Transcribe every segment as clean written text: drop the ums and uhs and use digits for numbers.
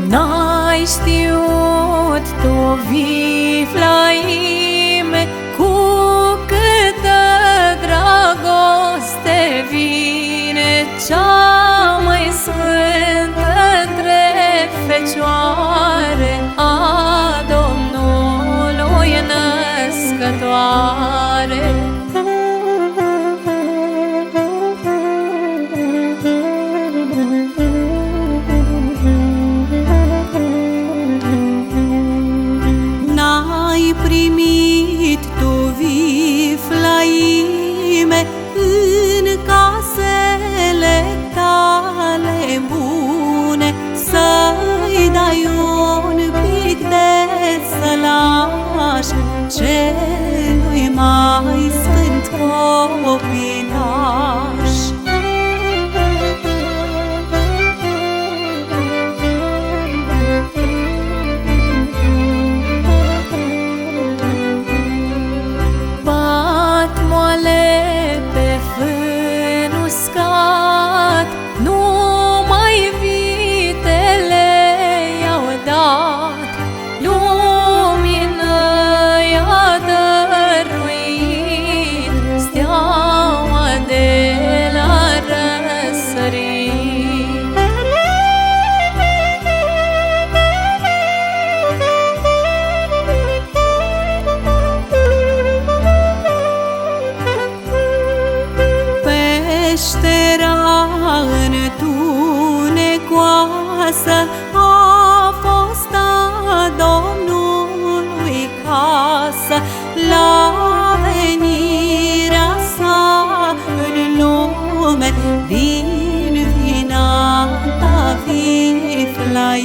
N-ai știut tu, Viflaime, cu câtă dragoste vine cea mai sfântă între fecioare a Domnului născătoare. N-ai primit tu, Viflaime, în casele tale bune, să-i dai un pic de sălaș celui mai sfânt copilaș. Numai vitele i-au dat, lumină i-a dăruit, steaua de la răsărit. Peștera întunecoasă a fost a Domnului casă, la venirea sa în lume, din vina ta, Viflaime.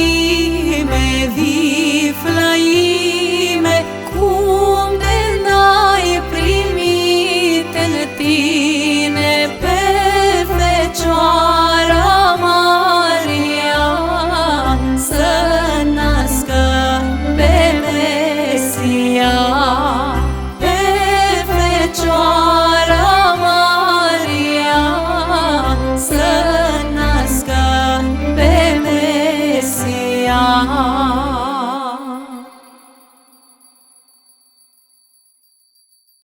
Viflaime, Viflaime, cu